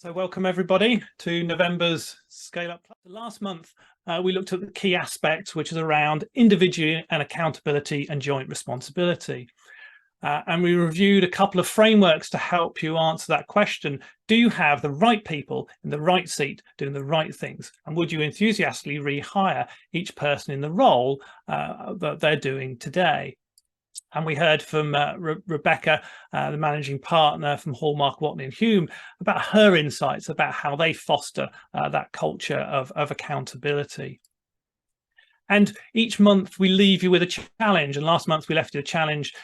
So welcome everybody to November's ScaleUp. Last month, we looked at the key aspects, which is around individual and accountability and joint responsibility. And we reviewed a couple of frameworks to help you answer that question. Do you have the right people in the right seat doing the right things? And would you enthusiastically rehire each person in the role that they're doing today? And we heard from Rebecca, the managing partner from Hallmark, Watney and Hume, about her insights about how they foster that culture of accountability. And each month we leave you with a challenge. And last month we left you a challenge.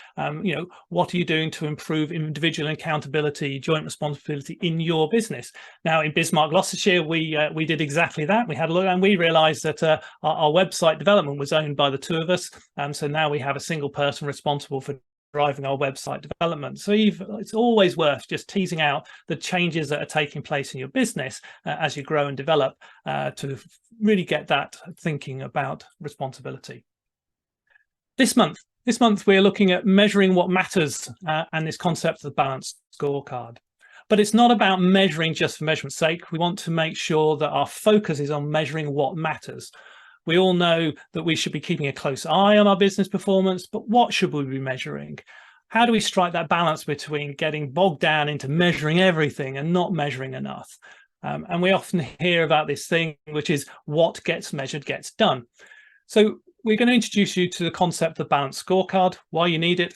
What are you doing to improve individual accountability, joint responsibility in your business? Now, in Bismarck, Gloucestershire, we did exactly that. We had a look and we realised that our website development was owned by the two of us. So now we have a single person responsible for driving our website development. So it's always worth just teasing out the changes that are taking place in your business as you grow and develop to really get that thinking about responsibility. This month we're looking at measuring what matters and this concept of the balanced scorecard. But it's not about measuring just for measurement's sake. We want to make sure that our focus is on measuring what matters. We all know that we should be keeping a close eye on our business performance, but what should we be measuring? How do we strike that balance between getting bogged down into measuring everything and not measuring enough? And we often hear about this thing, which is what gets measured gets done. So we're going to introduce you to the concept of the balanced scorecard, why you need it,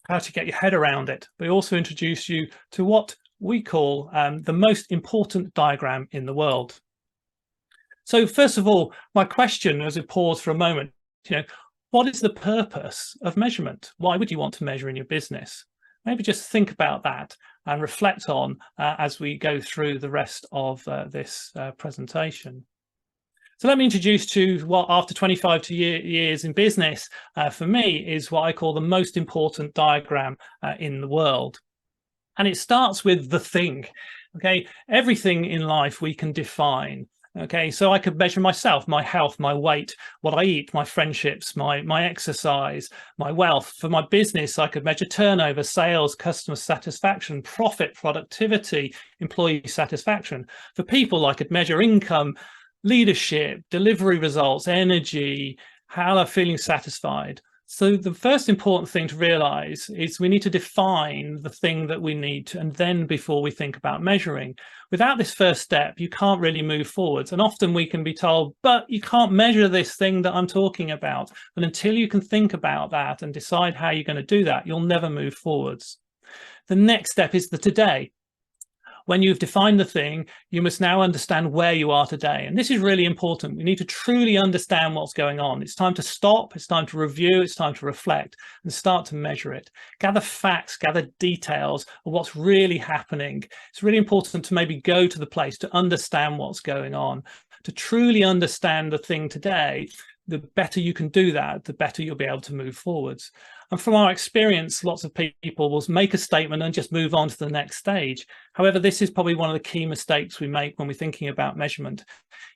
how to get your head around it. But also introduce you to what we call the most important diagram in the world. So first of all, my question as we pause for a moment, what is the purpose of measurement? Why would you want to measure in your business? Maybe just think about that and reflect on as we go through the rest of this presentation. So let me introduce to what, after 25 years in business, for me, is what I call the most important diagram in the world. And it starts with the thing. Okay, everything in life we can define. Okay, so I could measure myself, my health, my weight, what I eat, my friendships, my exercise, my wealth. For my business, I could measure turnover, sales, customer satisfaction, profit, productivity, employee satisfaction. For people, I could measure income, leadership, delivery results, energy, how they're feeling satisfied. So the first important thing to realize is we need to define the thing that we need to, and then before we think about measuring. Without this first step, you can't really move forwards. And often we can be told, but you can't measure this thing that I'm talking about. And until you can think about that and decide how you're going to do that, you'll never move forwards. The next step is the today. When you've defined the thing, you must now understand where you are today. And this is really important. We need to truly understand what's going on. It's time to stop. It's time to review. It's time to reflect and start to measure it. Gather facts, gather details of what's really happening. It's really important to maybe go to the place to understand what's going on, to truly understand the thing today. The better you can do that, the better you'll be able to move forwards. And from our experience, lots of people will make a statement and just move on to the next stage. However, this is probably one of the key mistakes we make when we're thinking about measurement.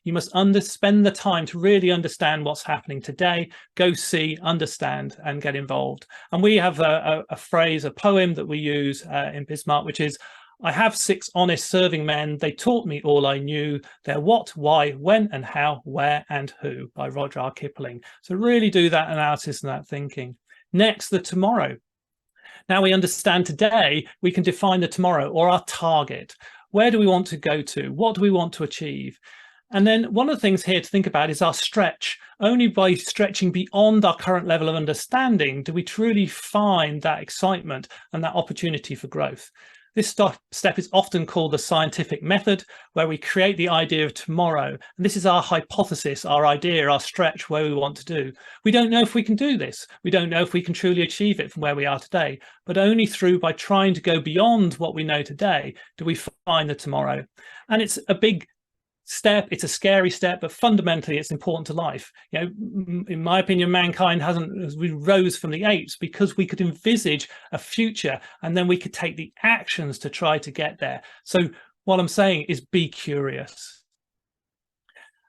You must spend the time to really understand what's happening today, go see, understand, and get involved. And we have a phrase, a poem that we use in Bismarck, which is, I have 6 honest serving men. They taught me all I knew. They're what, why, when, and how, where, and who, by Rudyard Kipling. So really do that analysis and that thinking. Next, the tomorrow. Now we understand today, we can define the tomorrow or our target. Where do we want to go to? What do we want to achieve? And then one of the things here to think about is our stretch. Only by stretching beyond our current level of understanding do we truly find that excitement and that opportunity for growth. This step is often called the scientific method, where we create the idea of tomorrow. And this is our hypothesis, our idea, our stretch, where we want to do. We don't know if we can do this. We don't know if we can truly achieve it from where we are today, but only by trying to go beyond what we know today do we find the tomorrow. And it's a big step, it's a scary step, but fundamentally it's important to life. In my opinion, mankind we rose from the apes because we could envisage a future and then we could take the actions to try to get there. So what I'm saying is be curious.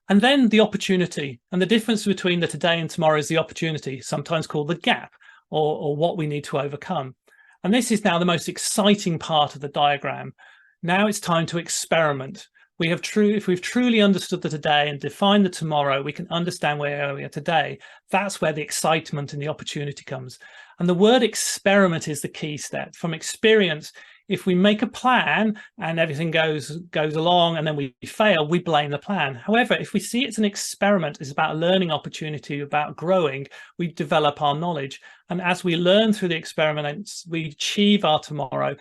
And then the opportunity, and the difference between the today and tomorrow is the opportunity, sometimes called the gap or what we need to overcome. And this is now the most exciting part of the diagram. Now it's time to experiment. If we've truly understood the today and defined the tomorrow, we can understand where we are today. That's where the excitement and the opportunity comes. And the word experiment is the key step. From experience, if we make a plan and everything goes along and then we fail, we blame the plan. However, if we see it's an experiment, it's about a learning opportunity, about growing, we develop our knowledge. And as we learn through the experiments, we achieve our tomorrow.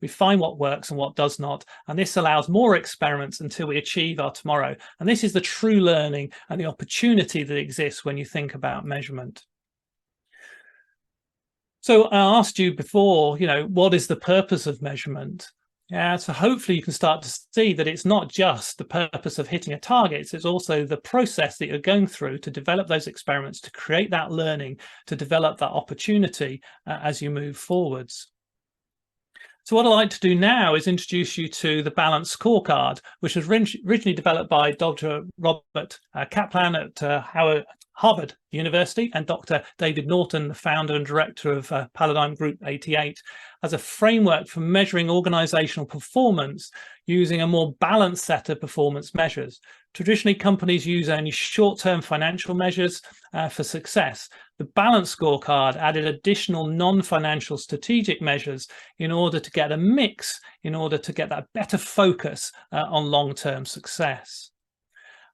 We find what works and what does not, and this allows more experiments until we achieve our tomorrow. And this is the true learning and the opportunity that exists when you think about measurement. So I asked you before, what is the purpose of measurement? Yeah, so hopefully you can start to see that it's not just the purpose of hitting a target, it's also the process that you're going through to develop those experiments, to create that learning, to develop that opportunity as you move forwards. So what I'd like to do now is introduce you to the balanced scorecard, which was originally developed by Dr. Robert Kaplan at Harvard University and Dr. David Norton, the founder and director of Paradigm Group 88, as a framework for measuring organizational performance using a more balanced set of performance measures. Traditionally, companies use only short-term financial measures for success. The balanced scorecard added additional non-financial strategic measures in order to get a mix, in order to get that better focus on long-term success.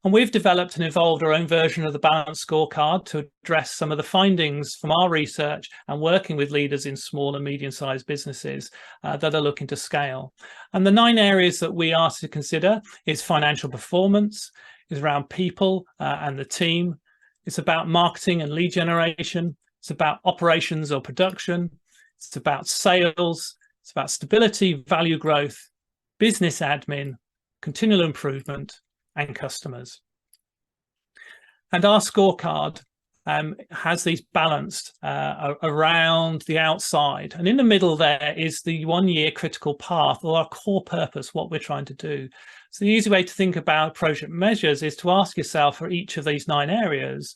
And we've developed and evolved our own version of the balanced scorecard to address some of the findings from our research and working with leaders in small and medium-sized businesses that are looking to scale. And the 9 areas that we are to consider is financial performance, is around people and the team. It's about marketing and lead generation. It's about operations or production. It's about sales. It's about stability, value growth, business admin, continual improvement, and customers. And our scorecard has these balanced around the outside, and in the middle there is the 1-year critical path, or our core purpose, what we're trying to do. So the easy way to think about project measures is to ask yourself, for each of these 9 areas,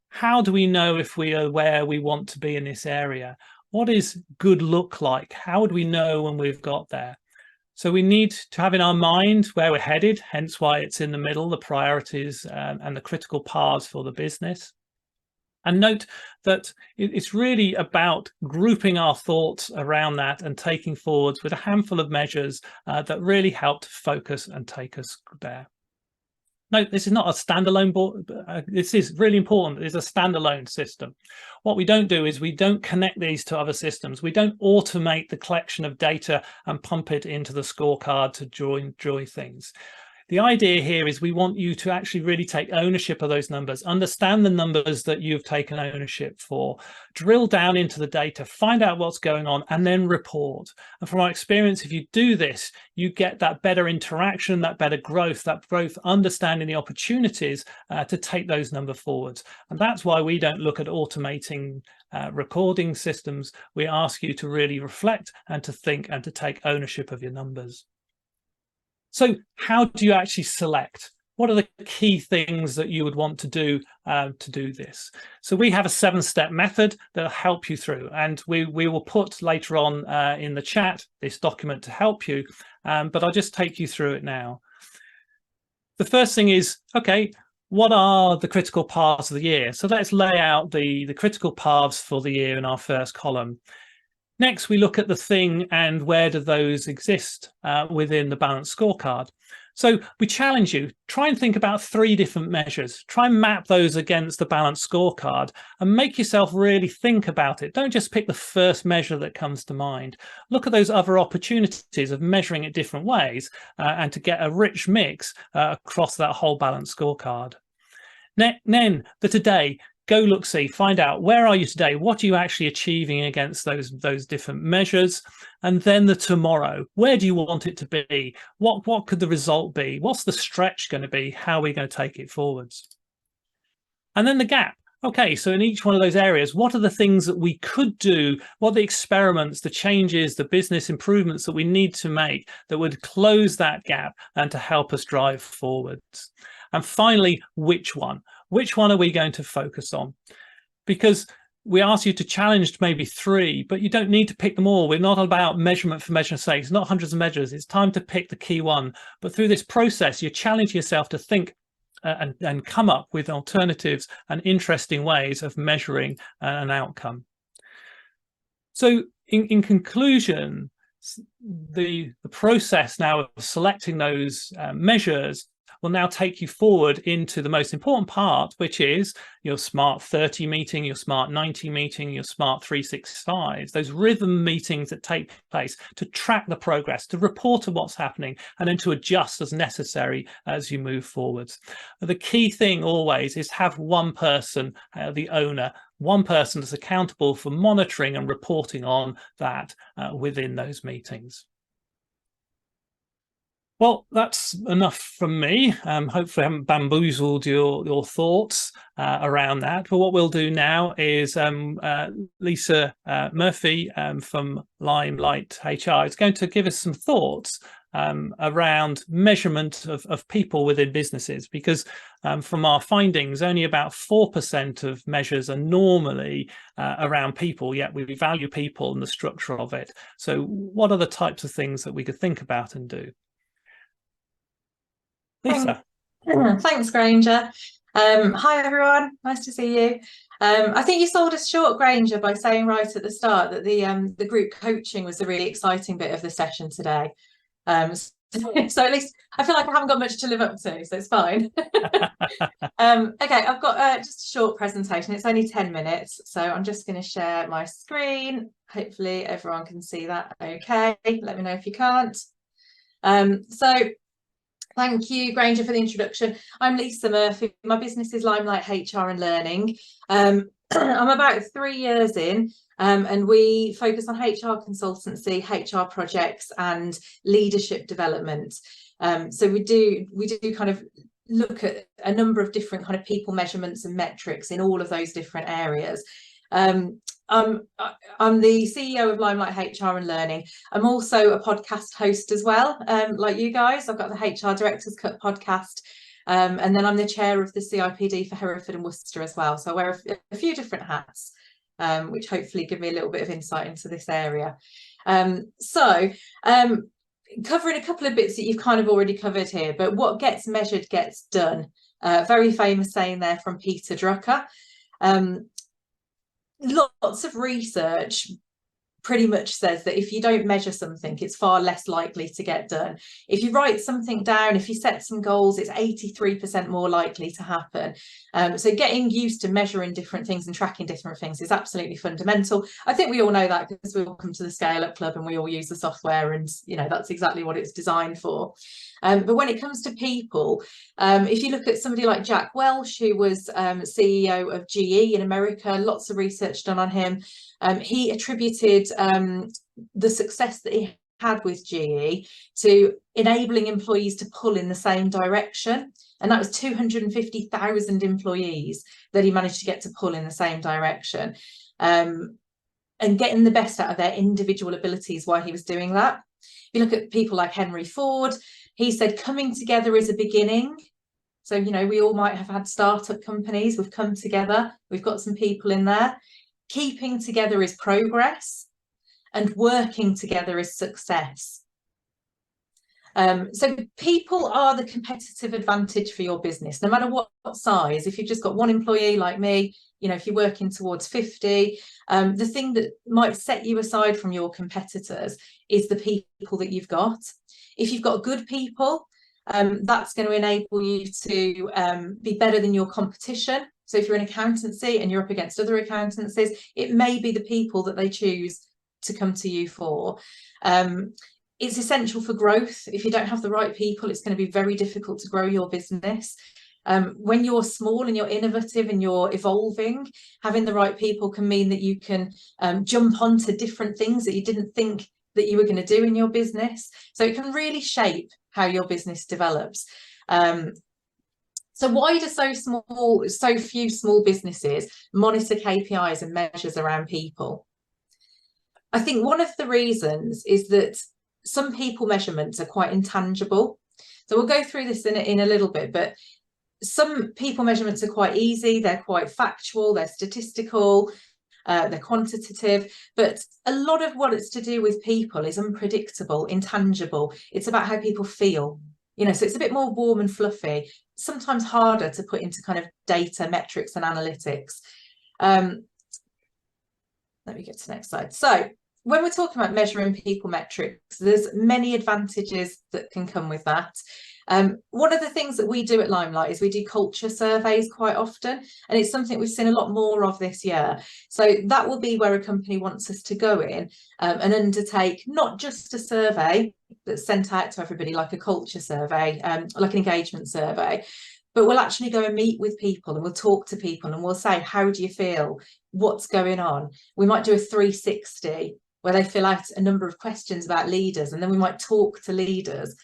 how do we know if we are where we want to be in this area? What is good look like? How would we know when we've got there? So we need to have in our mind where we're headed, hence why it's in the middle, the priorities and the critical paths for the business. And note that it's really about grouping our thoughts around that and taking forwards with a handful of measures that really help to focus and take us there. Note, this is not a standalone board. This is really important. It's a standalone system. What we don't do is we don't connect these to other systems. We don't automate the collection of data and pump it into the scorecard to draw things. The idea here is we want you to actually really take ownership of those numbers, understand the numbers that you've taken ownership for, drill down into the data, find out what's going on, and then report. And from our experience, if you do this, you get that better interaction, that better growth, understanding the opportunities to take those numbers forwards. And that's why we don't look at automating recording systems. We ask you to really reflect and to think and to take ownership of your numbers. So how do you actually select? What are the key things that you would want to do this? So we have a 7-step method that'll help you through, and we will put later on in the chat this document to help you, but I'll just take you through it now. The first thing is, okay, what are the critical paths of the year? So let's lay out the critical paths for the year in our first column. Next, we look at the thing and where do those exist within the balanced scorecard. So we challenge you, try and think about 3 different measures. Try and map those against the balanced scorecard and make yourself really think about it. Don't just pick the first measure that comes to mind. Look at those other opportunities of measuring it different ways and to get a rich mix across that whole balanced scorecard. Then the today. Go look, see, find out where are you today? What are you actually achieving against those different measures? And then the tomorrow, where do you want it to be? What could the result be? What's the stretch going to be? How are we going to take it forwards? And then the gap. Okay, so in each one of those areas, what are the things that we could do? What are the experiments, the changes, the business improvements that we need to make that would close that gap and to help us drive forwards? And finally, which one? Which one are we going to focus on? Because we ask you to challenge maybe 3, but you don't need to pick them all. We're not about measurement for measurement's sake. It's not hundreds of measures. It's time to pick the key one. But through this process, you challenge yourself to think and come up with alternatives and interesting ways of measuring an outcome. So in conclusion, the process now of selecting those measures will now take you forward into the most important part, which is your SMART 30 meeting, your SMART 90 meeting, your SMART 365, those rhythm meetings that take place to track the progress, to report on what's happening, and then to adjust as necessary as you move forwards. The key thing always is have one person, the owner, one person that's accountable for monitoring and reporting on that within those meetings. Well, that's enough from me. Hopefully I haven't bamboozled your thoughts around that. But what we'll do now is Lisa Murphy from Limelight HR is going to give us some thoughts around measurement of people within businesses, because from our findings, only about 4% of measures are normally around people, yet we value people and the structure of it. So what are the types of things that we could think about and do? Lisa. Thanks, Granger. Hi, everyone. Nice to see you. I think you sold us short, Granger, by saying right at the start that the group coaching was the really exciting bit of the session today. So at least I feel like I haven't got much to live up to, so it's fine. Okay, I've got just a short presentation. It's only 10 minutes, so I'm just going to share my screen. Hopefully everyone can see that okay. Let me know if you can't. Thank you, Granger, for the introduction. I'm Lisa Murphy. My business is Limelight HR and Learning. I'm about 3 years in, and we focus on HR consultancy, HR projects, and leadership development. So we do kind of look at a number of different kind of people measurements and metrics in all of those different areas. I'm the CEO of Limelight HR and Learning. I'm also a podcast host as well, like you guys. I've got the HR Director's Cut podcast, and then I'm the chair of the CIPD for Hereford and Worcester as well. So I wear a few different hats, which hopefully give me a little bit of insight into this area. Covering a couple of bits that you've kind of already covered here, but what gets measured gets done. Very famous saying there from Peter Drucker. Lots of research pretty much says that if you don't measure something, it's far less likely to get done. If you write something down, if you set some goals, it's 83% more likely to happen. So getting used to measuring different things and tracking different things is absolutely fundamental. I think we all know that because we all come to the ScaleUp Club and we all use the software, and that's exactly what it's designed for. But when it comes to people, if you look at somebody like Jack Welch, who was CEO of GE in America, lots of research done on him. He attributed the success that he had with GE to enabling employees to pull in the same direction. And that was 250,000 employees that he managed to get to pull in the same direction, and getting the best out of their individual abilities while he was doing that. If you look at people like Henry Ford, he said coming together is a beginning. So, we all might have had startup companies. We've come together. We've got some people in there. Keeping together is progress, and working together is success. So people are the competitive advantage for your business, no matter what size. If you've just got one employee like me, if you're working towards 50, the thing that might set you aside from your competitors is the people that you've got. If you've got good people, that's going to enable you to be better than your competition. So if you're an accountancy and you're up against other accountancies, it may be the people that they choose to come to you for. It's essential for growth. If you don't have the right people, it's going to be very difficult to grow your business. When you're small and you're innovative and you're evolving, having the right people can mean that you can jump onto different things that you didn't think that you were going to do in your business. So it can really shape how your business develops. So why do so few small businesses monitor KPIs and measures around people? I think one of the reasons is that some people measurements are quite intangible. So we'll go through this in a little bit, but some people measurements are quite easy. They're quite factual, they're statistical. they're quantitative, but a lot of what it's to do with people is unpredictable, intangible. It's about how people feel, you know, so it's a bit more warm and fluffy, sometimes harder to put into kind of data, metrics and analytics. Let me get to the next slide. So when we're talking about measuring people metrics, there's many advantages that can come with that. One of the things that we do at Limelight is we do culture surveys quite often, and it's something we've seen a lot more of this year. So that will be where a company wants us to go in and undertake not just a survey that's sent out to everybody like a culture survey, like an engagement survey, but we'll actually go and meet with people and we'll talk to people and we'll say, how do you feel? What's going on? We might do a 360 where they fill out a number of questions about leaders, and then we might talk to leaders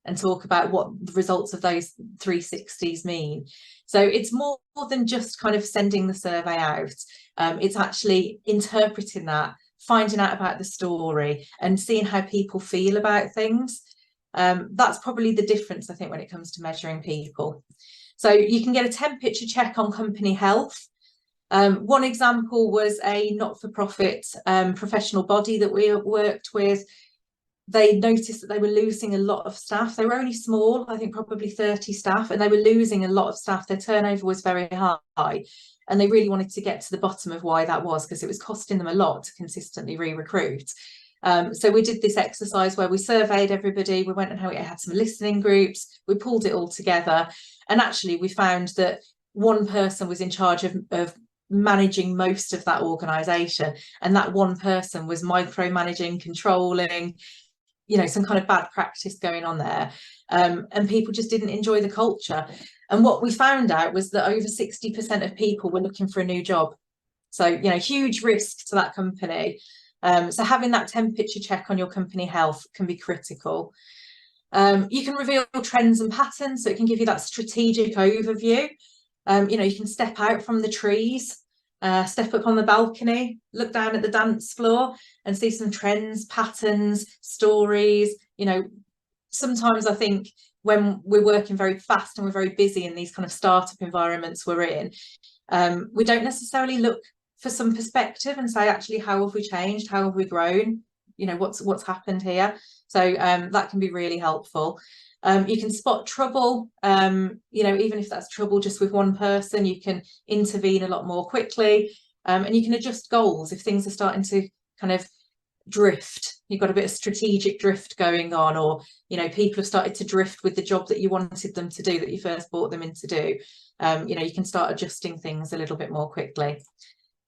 and talk about what the results of those 360s mean. So it's more than just kind of sending the survey out. It's actually interpreting that, finding out about the story and seeing how people feel about things. That's probably the difference, I think, when it comes to measuring people. So you can get a 10-picture check on company health. One example was a not-for-profit professional body that we worked with. They noticed that they were losing a lot of staff. They were only small, I think probably 30 staff, and they were losing a lot of staff. Their turnover was very high, and they really wanted to get to the bottom of why that was, because it was costing them a lot to consistently re-recruit. So we did this exercise where we surveyed everybody. We went and had some listening groups. We pulled it all together, and actually we found that one person was in charge of managing most of that organisation, and that one person was micromanaging, controlling, you know, some kind of bad practice going on there, and people just didn't enjoy the culture. And what we found out was that over 60% of people were looking for a new job. So, you know, huge risk to that company. So having that 10-picture check on your company health can be critical. You can reveal trends and patterns, so it can give you that strategic overview. You know, you can step out from the trees, step up on the balcony, look down at the dance floor and see some trends, patterns, stories. You know, sometimes I think when we're working very fast and we're very busy in these kind of startup environments we're in, we don't necessarily look for some perspective and say, actually, how have we changed? How have we grown? You know, what's happened here? So that can be really helpful. You can spot trouble, you know, even if that's trouble just with one person, you can intervene a lot more quickly, and you can adjust goals if things are starting to kind of drift. You've got a bit of strategic drift going on, or, you know, people have started to drift with the job that you wanted them to do, that you first brought them in to do. You know, you can start adjusting things a little bit more quickly.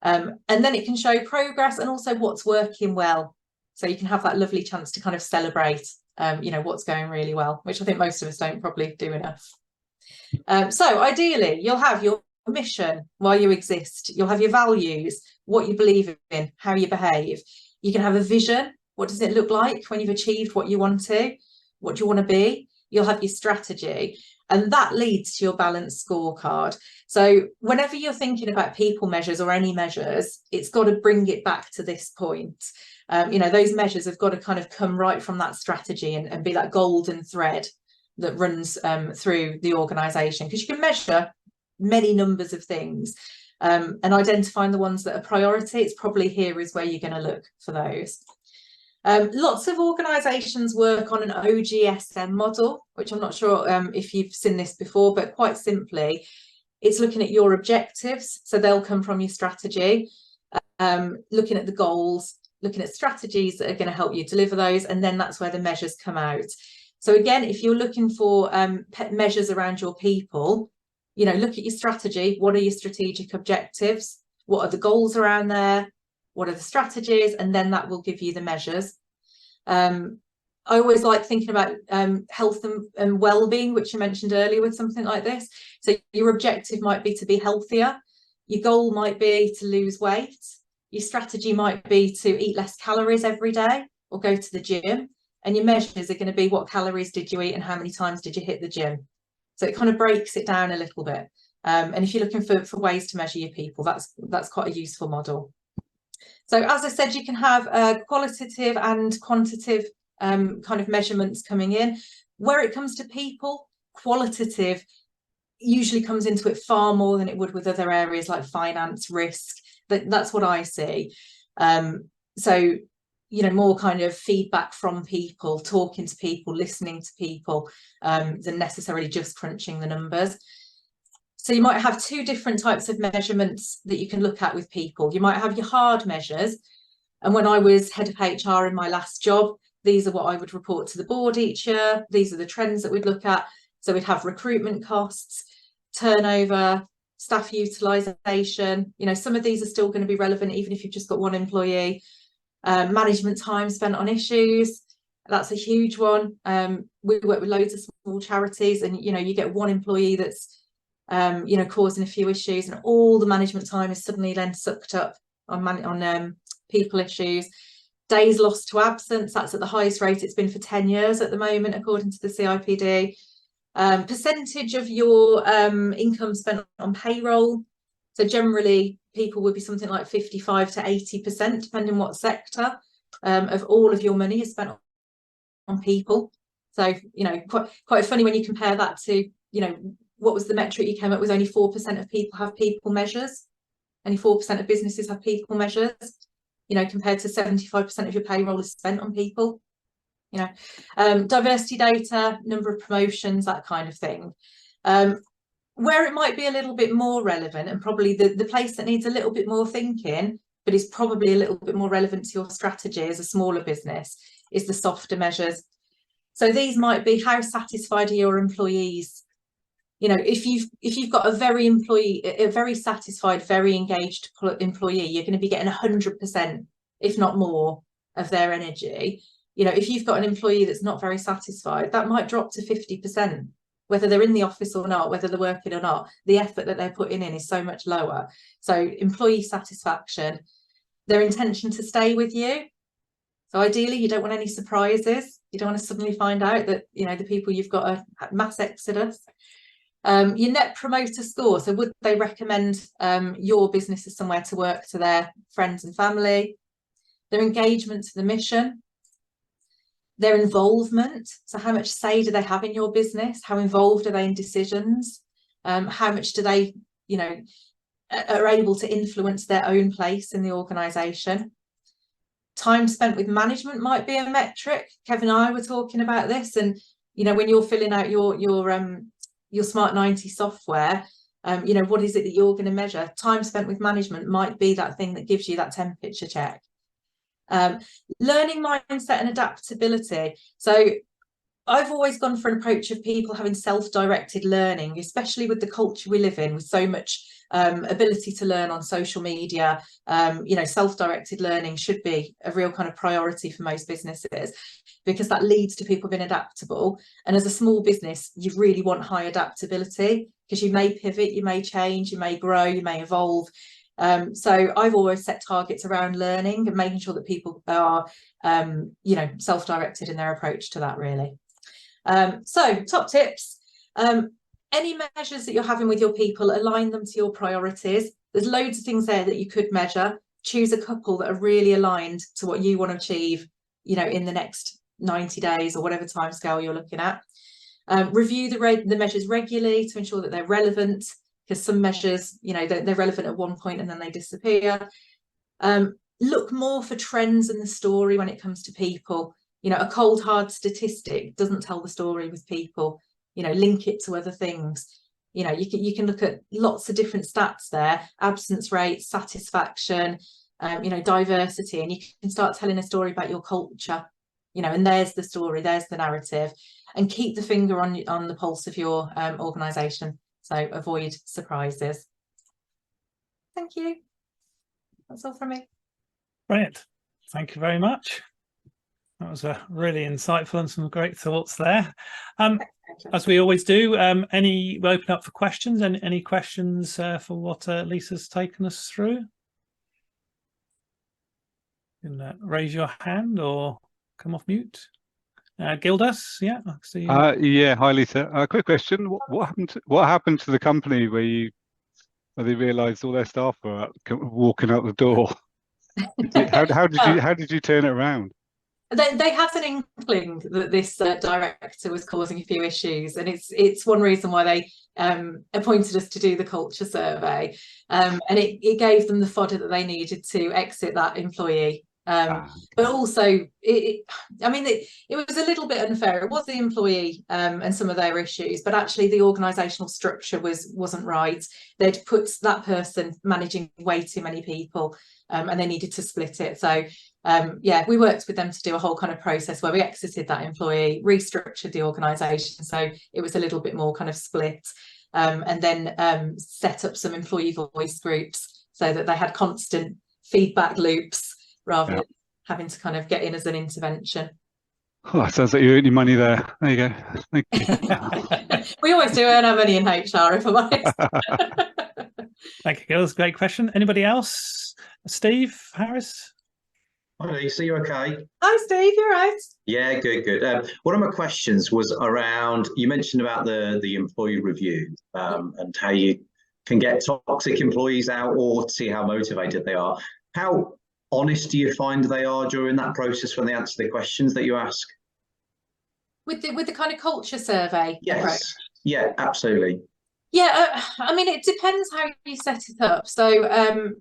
And then it can show progress and also what's working well. So you can have that lovely chance to kind of celebrate you know, what's going really well, which I think most of us don't probably do enough. So ideally, you'll have your mission, why you exist. You'll have your values, what you believe in, how you behave. You can have a vision. What does it look like when you've achieved what you want to? What do you want to be? You'll have your strategy, and that leads to your balanced scorecard. So whenever you're thinking about people measures or any measures, it's got to bring it back to this point. You know, those measures have got to kind of come right from that strategy and be that golden thread that runs through the organisation, because you can measure many numbers of things, and identifying the ones that are priority, it's probably here is where you're going to look for those. Lots of organisations work on an OGSM model, which I'm not sure if you've seen this before, but quite simply, it's looking at your objectives. So they'll come from your strategy, looking at the goals, looking at strategies that are going to help you deliver those, and then that's where the measures come out. So again, if you're looking for measures around your people, you know, look at your strategy. What are your strategic objectives? What are the goals around there? What are the strategies? And then that will give you the measures. I always like thinking about health and well-being, which you mentioned earlier with something like this. So your objective might be to be healthier. Your goal might be to lose weight. Your strategy might be to eat less calories every day or go to the gym. And your measures are going to be what calories did you eat and how many times did you hit the gym. So it kind of breaks it down a little bit. And if you're looking for ways to measure your people, that's quite a useful model. So as I said, you can have qualitative and quantitative kind of measurements coming in. Where it comes to people, qualitative usually comes into it far more than it would with other areas like finance, risk, That's what I see. So, you know, more kind of feedback from people, talking to people, listening to people, than necessarily just crunching the numbers. So you might have two different types of measurements that you can look at with people. You might have your hard measures. And when I was head of HR in my last job, these are what I would report to the board each year. These are the trends that we'd look at. So we'd have recruitment costs, turnover, staff utilisation. You know, some of these are still going to be relevant even if you've just got one employee. Management time spent on issues, that's a huge one. We work with loads of small charities, and you know, you get one employee that's you know, causing a few issues, and all the management time is suddenly then sucked up on people issues. Days lost to absence, that's at the highest rate it's been for 10 years at the moment, according to the CIPD. Percentage of your income spent on payroll. So generally people would be something like 55 to 80%, depending what sector, of all of your money is spent on people. So, you know, quite funny when you compare that to, you know, what was the metric you came up with? Only 4% of people have people measures. Only 4% of businesses have people measures, you know, compared to 75% of your payroll is spent on people. You know, diversity data, number of promotions, that kind of thing. Where it might be a little bit more relevant, and probably the place that needs a little bit more thinking, but is probably a little bit more relevant to your strategy as a smaller business, is the softer measures. So these might be, how satisfied are your employees? You know, if you've got a very satisfied, very engaged employee, you're going to be getting 100%, if not more, of their energy. You know, if you've got an employee that's not very satisfied, that might drop to 50%, whether they're in the office or not, whether they're working or not. The effort that they're putting in is so much lower. So employee satisfaction, their intention to stay with you. So ideally, you don't want any surprises. You don't want to suddenly find out that, you know, the people you've got a mass exodus. Your net promoter score. So would they recommend your business as somewhere to work to their friends and family? Their engagement to the mission. Their involvement. So how much say do they have in your business? How involved are they in decisions? How much do they, you know, are able to influence their own place in the organisation? Time spent with management might be a metric. Kevin and I were talking about this, and you know, when you're filling out your Smart 90 software, you know, what is it that you're going to measure? Time spent with management might be that thing that gives you that temperature check. Learning mindset and adaptability. So I've always gone for an approach of people having self-directed learning, especially with the culture we live in, with so much ability to learn on social media. You know, self-directed learning should be a real kind of priority for most businesses, because that leads to people being adaptable. And as a small business, you really want high adaptability, because you may pivot, you may change, you may grow, you may evolve. So I've always set targets around learning and making sure that people are, you know, self-directed in their approach to that, really. So top tips, any measures that you're having with your people, align them to your priorities. There's loads of things there that you could measure. Choose a couple that are really aligned to what you want to achieve, you know, in the next 90 days or whatever time scale you're looking at. Review the measures regularly to ensure that they're relevant, because some measures, you know, they're relevant at one point and then they disappear. Look more for trends in the story when it comes to people. You know, a cold hard statistic doesn't tell the story with people. You know, link it to other things. You know, you can look at lots of different stats there: absence rates, satisfaction, you know, diversity, and you can start telling a story about your culture. You know, and there's the story, there's the narrative, and keep the finger on the pulse of your organisation. So avoid surprises. Thank you. That's all from me. Brilliant. Thank you very much. That was a really insightful and some great thoughts there. As we always do, we'll open up for questions. Any questions for what Lisa's taken us through? You can raise your hand or come off mute. Gildas, yeah, I see you. Yeah, hi Lisa. Quick question: what happened to the company where they realised all their staff were walking out the door? How did you turn it around? They had an inkling that this director was causing a few issues, and it's one reason why they appointed us to do the culture survey, and it gave them the fodder that they needed to exit that employee. But also, it was a little bit unfair. It was the employee and some of their issues, but actually the organisational structure wasn't right. They'd put that person managing way too many people, and they needed to split it. So yeah, we worked with them to do a whole kind of process where we exited that employee, restructured the organisation so it was a little bit more kind of split, and then set up some employee voice groups so that they had constant feedback loops rather than having to kind of get in as an intervention. Oh, it sounds like you earned your money there. There you go. Thank you. We always do earn our money in HR, if I'm honest. Thank you, girls. Great question. Anybody else? Steve Harris? Hi, Lisa, you okay? Hi, Steve, you're right. Yeah, good. One of my questions was around, you mentioned about the employee review and how you can get toxic employees out or see how motivated they are. How honest do you find they are during that process when they answer the questions that you ask? With the kind of culture survey? Yes. Right. Yeah, absolutely. Yeah, I mean, it depends how you set it up. So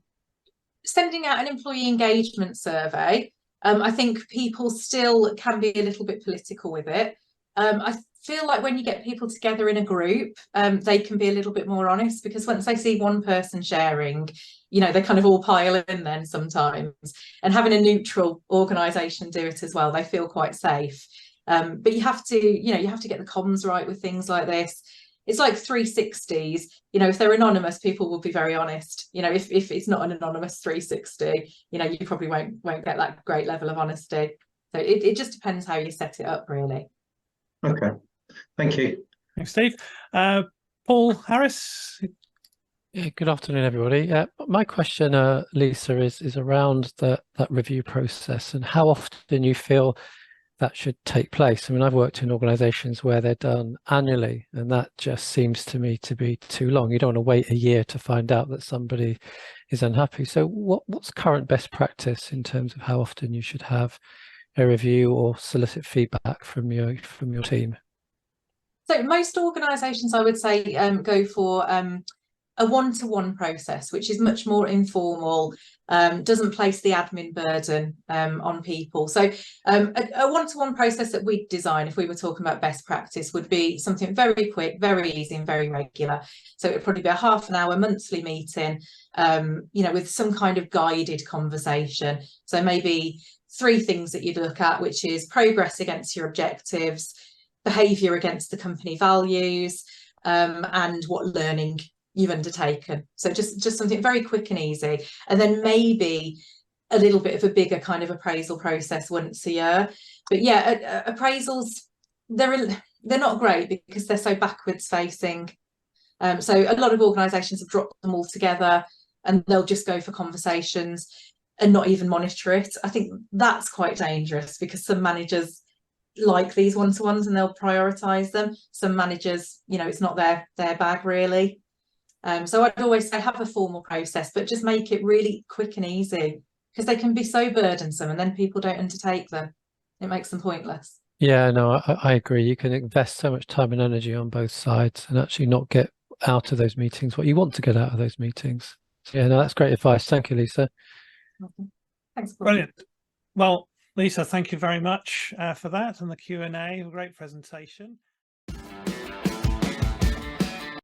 sending out an employee engagement survey, I think people still can be a little bit political with it. I feel like when you get people together in a group, they can be a little bit more honest, because once they see one person sharing, they kind of all pile in then sometimes. And having a neutral organisation do it as well, they feel quite safe. But you have to get the comms right with things like this. It's like 360s. If they're anonymous, people will be very honest. If it's not an anonymous 360, you probably won't get that great level of honesty. So it just depends how you set it up, really. Okay, thank you. Thanks, Steve. Paul Harris? Yeah, good afternoon, everybody. My question, Lisa, is around that review process and how often you feel that should take place. I mean, I've worked in organisations where they're done annually, and that just seems to me to be too long. You don't want to wait a year to find out that somebody is unhappy. So what's current best practice in terms of how often you should have a review or solicit feedback from your team? So most organisations, I would say, go for a one-to-one process, which is much more informal, doesn't place the admin burden on people. So a one-to-one process that we'd design, if we were talking about best practice, would be something very quick, very easy and very regular. So it would probably be a half an hour monthly meeting, with some kind of guided conversation. So maybe 3 things that you'd look at, which is progress against your objectives, behaviour against the company values, and what learning you've undertaken. So just something very quick and easy, and then maybe a little bit of a bigger kind of appraisal process once a year. But yeah, appraisals, they're not great because they're so backwards facing. So a lot of organisations have dropped them all together and they'll just go for conversations and not even monitor it. I think that's quite dangerous, because some managers like these one-to-ones and they'll prioritise them. Some managers, it's not their bag really. So I'd always say have a formal process, but just make it really quick and easy, because they can be so burdensome and then people don't undertake them. It makes them pointless. Yeah, no, I agree. You can invest so much time and energy on both sides and actually not get out of those meetings what you want to get out of those meetings. So yeah, no, that's great advice. Thank you, Lisa. Thanks, Paul. Brilliant. Well, Lisa, thank you very much for that and the Q&A. A great presentation.